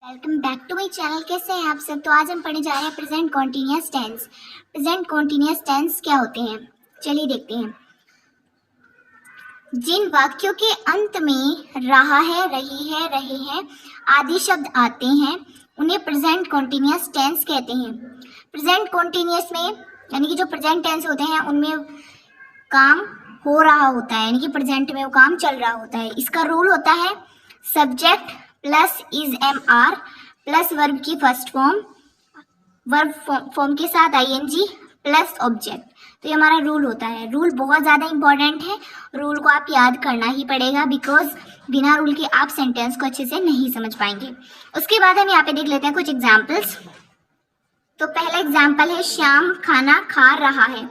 Welcome back to my channel. कैसे हैं आप सब। तो आज हम पढ़ने जा रहे हैं present continuous tense. Present continuous tense क्या होते हैं, चलिए देखते हैं। जिन वाक्यों के अंत में रहा है, रही है, रहे हैं आदि शब्द आते हैं उन्हें प्रेजेंट कॉन्टिन्यूअस टेंस कहते हैं। प्रेजेंट कॉन्टिन्यूअस में यानी कि जो प्रेजेंट टेंस होते हैं उनमें काम हो रहा होता है, यानी कि प्रेजेंट में वो काम चल रहा होता है। इसका रूल होता है subject plus is am are plus verb की फर्स्ट फॉर्म, वर्ब फॉर्म के साथ आईएनजी प्लस ऑब्जेक्ट। तो ये हमारा रूल होता है। रूल बहुत ज़्यादा इंपॉर्टेंट है, रूल को आप याद करना ही पड़ेगा, बिकॉज बिना रूल के आप सेंटेंस को अच्छे से नहीं समझ पाएंगे। उसके बाद हम यहाँ पे देख लेते हैं कुछ एग्जाम्पल्स। तो पहला एग्जाम्पल है श्याम खाना खा रहा है।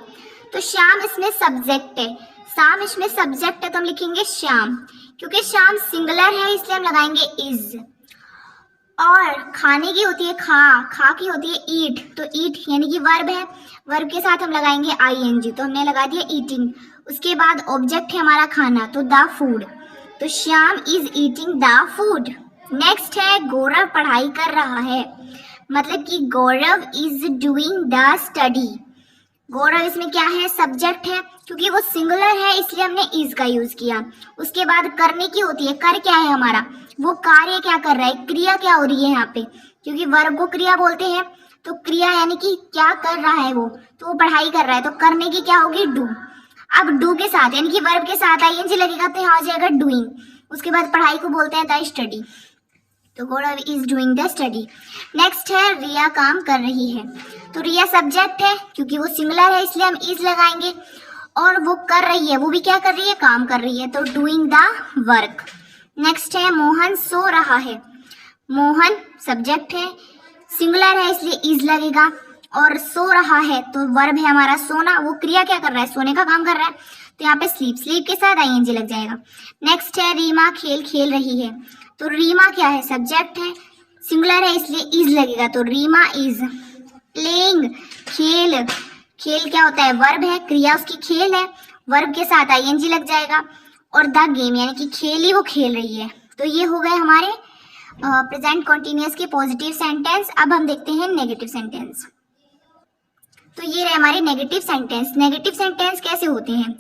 तो श्याम इसमें सब्जेक्ट है, शाम इसमें सब्जेक्ट है, तो हम लिखेंगे श्याम। क्योंकि श्याम सिंगुलर है इसलिए हम लगाएंगे इज। और खाने की होती है खा की होती है ईट, तो ईट यानी कि वर्ब है, वर्ब के साथ हम लगाएंगे आईएनजी, तो हमने लगा दिया ईटिंग। उसके बाद ऑब्जेक्ट है हमारा खाना, तो द फूड, तो Shyam is eating the food. Next है गौरव पढ़ाई कर रहा है, मतलब कि गौरव इज डूइंग द स्टडी। गौरव इसमें क्या है, सब्जेक्ट है, क्योंकि वो सिंगुलर है इसलिए हमने इज का यूज किया। उसके बाद करने की होती है, कर क्या है हमारा, वो कार्य क्या कर रहा है, क्रिया क्या हो रही है यहाँ पे, क्योंकि वर्ब को क्रिया बोलते हैं, तो क्रिया यानी कि क्या कर रहा है वो, तो वो पढ़ाई कर रहा है, तो करने की क्या होगी डू। अब डू के साथ यानी कि वर्ब के साथ आईएनजी लगेगा तो यहाँ हो जाएगा डूइंग। उसके बाद पढ़ाई को बोलते हैं द स्टडी, तो Gaurav is doing the study. Next है रिया काम कर रही है। तो रिया सब्जेक्ट है, क्योंकि वो सिंगुलर है इसलिए हम इज लगाएंगे। और वो कर रही है, वो भी क्या कर रही है, काम कर रही है, तो डूइंग द वर्क। नेक्स्ट है मोहन सो रहा है। मोहन सब्जेक्ट है, सिंगुलर है इसलिए इज लगेगा। और सो रहा है तो वर्ब है हमारा सोना, वो क्रिया क्या कर रहा है, सोने का काम कर रहा है, तो यहाँ पे स्लीप के साथ आईएनजी लग जाएगा। नेक्स्ट है रीमा खेल खेल रही है। तो रीमा क्या है, सब्जेक्ट है, सिंगुलर है इसलिए इज लगेगा, तो रीमा इज प्लेइंग। खेल, खेल क्या होता है, वर्ब है, क्रिया उसकी खेल है, वर्ब के साथ आईएनजी लग जाएगा। और द गेम यानी कि खेल ही वो खेल रही है। तो ये हो गए हमारे प्रेजेंट कॉन्टिन्यूअस के पॉजिटिव सेंटेंस। अब हम देखते हैं नेगेटिव सेंटेंस। तो ये रहे हमारे नेगेटिव सेंटेंस। नेगेटिव सेंटेंस कैसे होते हैं,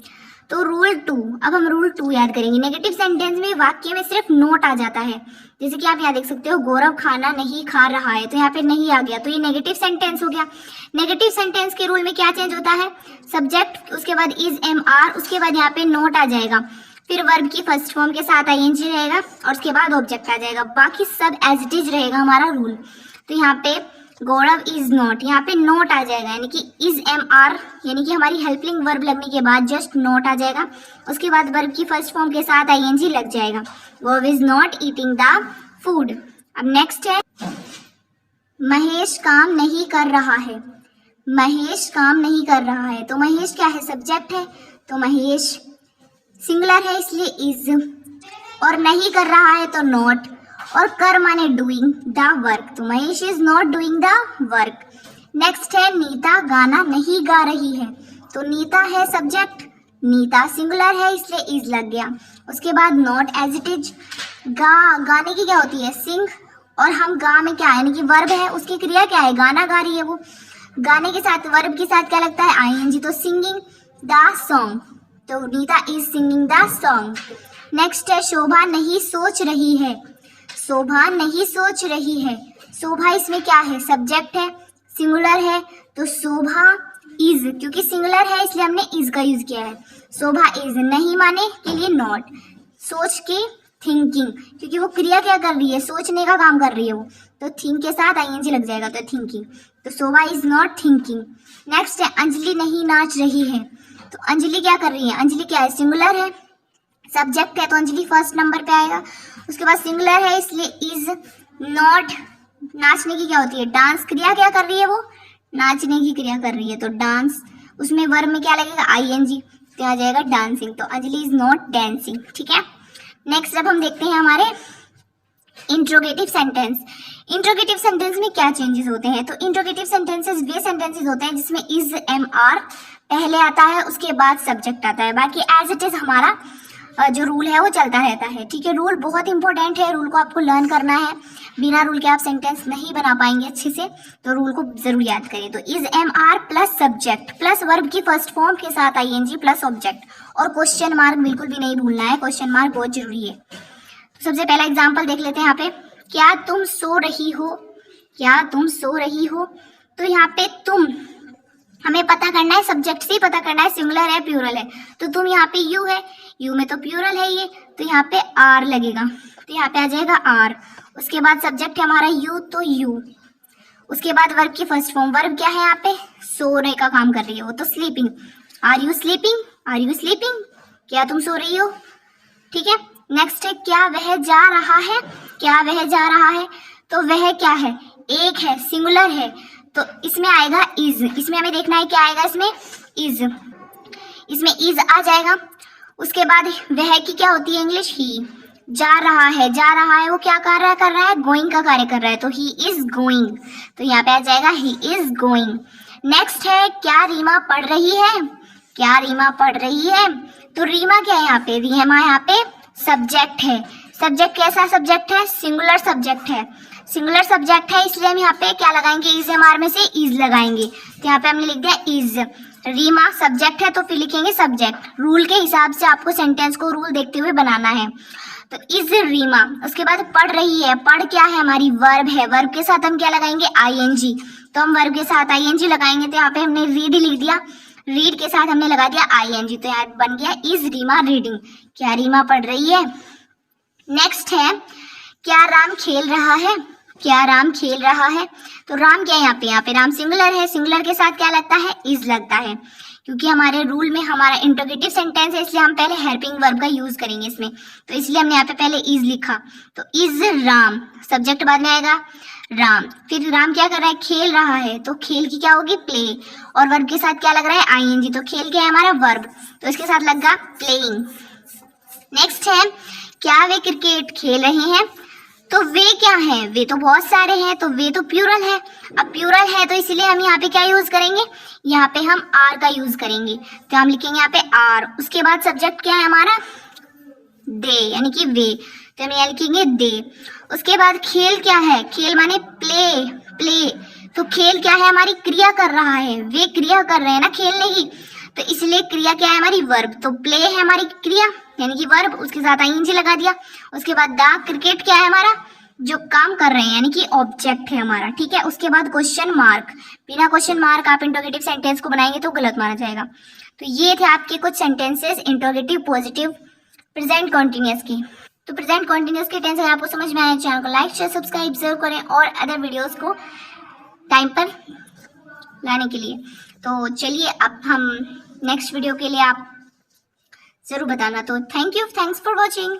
तो रूल 2। अब हम रूल 2 याद करेंगे। नेगेटिव सेंटेंस में वाक्य में सिर्फ नोट आ जाता है, जैसे कि आप यहाँ देख सकते हो गौरव खाना नहीं खा रहा है, तो यहाँ पे नहीं आ गया, तो ये नेगेटिव सेंटेंस हो गया। नेगेटिव सेंटेंस के रूल में क्या चेंज होता है, सब्जेक्ट, उसके बाद इज एम आर, उसके बाद यहाँ पे नोट आ जाएगा, फिर वर्ब की फर्स्ट फॉर्म के साथ आईएनजी रहेगा और उसके बाद ऑब्जेक्ट आ जाएगा। बाकी सब एज इट इज रहेगा हमारा रूल। तो यहाँ पे गौरव इज नॉट, यहाँ पे नोट आ जाएगा, यानी कि इज एम आर यानी कि हमारी हेल्पिंग वर्ब लगने के बाद जस्ट नोट आ जाएगा। उसके बाद वर्ब की फर्स्ट फॉर्म के साथ आईएनजी लग जाएगा। Gaurav is not eating the food. अब नेक्स्ट है महेश काम नहीं कर रहा है। महेश काम नहीं कर रहा है, तो महेश क्या है, सब्जेक्ट है, तो महेश सिंगुलर है इसलिए इज। और नहीं कर रहा है तो नॉट, और कर माने डूइंग द वर्क, तो Mahesh is not doing the work. Next है नीता गाना नहीं गा रही है। तो नीता है सब्जेक्ट, नीता सिंगुलर है इसलिए इज लग गया। उसके बाद नॉट एज इट इज। गाने की क्या होती है, सिंग, और हम गा में क्या है, यानी कि वर्ब है, उसकी क्रिया क्या है, गाना गा रही है वो। गाने के साथ वर्ब के साथ क्या लगता है, आईएनजी, तो सिंगिंग द सॉन्ग, तो Neeta is singing the song. Next है शोभा नहीं सोच रही है। शोभा नहीं सोच रही है, शोभा इसमें क्या है, सब्जेक्ट है, सिंगुलर है, तो शोभा इज, क्योंकि सिंगुलर है इसलिए हमने इज का यूज किया है। शोभा इज, नहीं माने के लिए नॉट, सोच के थिंकिंग, क्योंकि वो क्रिया क्या कर रही है, सोचने का काम कर रही है वो, तो थिंक के साथ आईएनजी लग जाएगा, तो थिंकिंग, तो शोभा इज नॉट थिंकिंग। नेक्स्ट है अंजलि नहीं नाच रही है। तो अंजलि क्या कर रही है, अंजलि क्या है, सिंगुलर है, सब्जेक्ट है, तो अंजलि फर्स्ट नंबर पे आएगा। उसके बाद सिंगुलर है इसलिए इज नॉट। नाचने की क्या होती है, डांस, क्रिया क्या कर रही है वो, नाचने की क्रिया कर रही है, तो डांस, उसमें वर्ब में क्या लगेगा, आईएनजी, तो आ जाएगा डांसिंग, तो अंजलि इज नॉट डांसिंग। ठीक है। नेक्स्ट अब हम देखते हैं हमारे इंट्रोगेटिव सेंटेंस। इंट्रोगेटिव सेंटेंस में क्या चेंजेस होते हैं, तो इंट्रोगेटिव सेंटेंसेस वे सेंटेंसेस होते हैं जिसमें इज एम आर पहले आता है, उसके बाद सब्जेक्ट आता है। बाकी एज इट इज हमारा जो रूल है वो चलता रहता है, ठीक है। रूल बहुत इंपॉर्टेंट है, रूल को आपको लर्न करना है। बिना रूल के आप सेंटेंस नहीं बना पाएंगे अच्छे से, तो रूल को जरूर याद करें। तो is am are plus subject plus verb की फर्स्ट फॉर्म के साथ आईएनजी प्लस ऑब्जेक्ट, और क्वेश्चन मार्क बिल्कुल भी नहीं भूलना है, क्वेश्चन मार्क बहुत जरूरी है। तो सबसे पहला एग्जाम्पल देख लेते हैं यहाँ पे, क्या तुम सो रही हो, क्या तुम सो रही हो। तो यहाँ पे तुम हमें पता करना है, सब्जेक्ट से ही पता करना है सिंगुलर है प्लूरल है। तो तुम यहाँ पे यू है, यू में तो प्लूरल है ये, तो यहाँ पे आर लगेगा, तो यहाँ पे आ जाएगा आर। उसके बाद सब्जेक्ट है हमारा यू, तो यू। उसके बाद वर्ब की फर्स्ट फॉर्म, वर्ब क्या है यहाँ पे, सोने का काम कर रही है वो, तो sleeping. Are you sleeping, are you sleeping, क्या तुम सो रही हो, ठीक है। नेक्स्ट है क्या वह जा रहा है, क्या वह जा रहा है। तो वह क्या है, एक है, सिंगुलर है, तो इसमें आएगा इज। इसमें हमें देखना है क्या आएगा, इसमें इज, इसमें इज आ जाएगा। उसके बाद वह की क्या होती है इंग्लिश, ही। जा रहा है, जा रहा है वो क्या कार्य कर रहा है, गोइंग का कार्य कर रहा है, तो ही इज गोइंग, तो यहाँ पे आ जाएगा ही इज गोइंग। नेक्स्ट है क्या रीमा पढ़ रही है, क्या रीमा पढ़ रही है। तो रीमा क्या है यहाँ पे, रीमा यहाँ पे सब्जेक्ट है। सब्जेक्ट कैसा सब्जेक्ट है, सिंगुलर सब्जेक्ट है, सिंगुलर सब्जेक्ट है, इसलिए हम यहाँ पे क्या लगाएंगे, इज एम आर में से इज लगाएंगे। तो यहाँ पे हमने लिख दिया इज। रीमा सब्जेक्ट है तो फिर लिखेंगे सब्जेक्ट। रूल के हिसाब से आपको सेंटेंस को रूल देखते हुए बनाना है। तो इज रीमा। उसके बाद पढ़ रही है, पढ़ क्या है हमारी, वर्ब है, वर्ब के साथ हम क्या लगाएंगे, आईएनजी। तो हम वर्ब के साथ आईएनजी लगाएंगे, तो यहाँ पे हमने रीड लिख दिया, रीड के साथ हमने लगा दिया आईएनजी, तो यहाँ बन गया इज रीमा रीडिंग, क्या रीमा पढ़ रही है। नेक्स्ट है क्या राम खेल रहा है, क्या राम खेल रहा है। तो राम क्या है यहाँ पे राम सिंगुलर है, सिंगुलर के साथ क्या लगता है, इज लगता है, क्योंकि हमारे रूल में हमारा इंटरोगेटिव सेंटेंस है, इसलिए हम पहले हेल्पिंग वर्ब का यूज करेंगे इसमें, तो इसलिए हमने यहाँ पे पहले इज लिखा। तो इज राम, सब्जेक्ट बाद में आएगा राम। फिर राम क्या कर रहा है, खेल रहा है, तो खेल की क्या होगी, प्ले, और वर्ब के साथ क्या लग रहा है, आईएनजी, तो खेल क्या है हमारा वर्ब, तो इसके साथ लगा प्लेइंग। नेक्स्ट है क्या वे क्रिकेट खेल रहे हैं। तो वे क्या है, वे तो बहुत सारे हैं, तो वे तो प्लूरल है। अब प्लूरल है तो इसलिए हम यहाँ पे क्या यूज करेंगे, यहाँ पे हम आर का यूज करेंगे, तो हम लिखेंगे यहाँ पे आर। उसके बाद सब्जेक्ट क्या है हमारा, दे, यानी कि वे, तो हम यहाँ लिखेंगे दे। उसके बाद खेल क्या है, खेल माने प्ले, प्ले, तो खेल क्या है हमारी, क्रिया कर रहा है, वे क्रिया कर रहे हैं ना खेलने की, तो इसलिए क्रिया क्या है हमारी, वर्ब, तो प्ले है हमारी क्रिया यानी कि वर्ब, उसके साथ आईएनजी लगा दिया। उसके बाद द क्रिकेट क्या है हमारा, जो काम कर रहे हैं यानी कि ऑब्जेक्ट है हमारा, ठीक है। उसके बाद क्वेश्चन मार्क, बिना क्वेश्चन मार्क आप इंटरोगेटिव सेंटेंस को बनाएंगे तो गलत माना जाएगा। तो ये थे आपके कुछ sentences interrogative, positive, present continuous की। तो प्रेजेंट कॉन्टिन्यूअस के टेंस अगर आपको समझ में आए, चैनल को लाइक शेयर सब्सक्राइब जरूर करें, और अदर वीडियोस को टाइम पर लाने के लिए। तो चलिए अब हम नेक्स्ट वीडियो के लिए आप जरूर बताना। तो thank you, thanks for watching.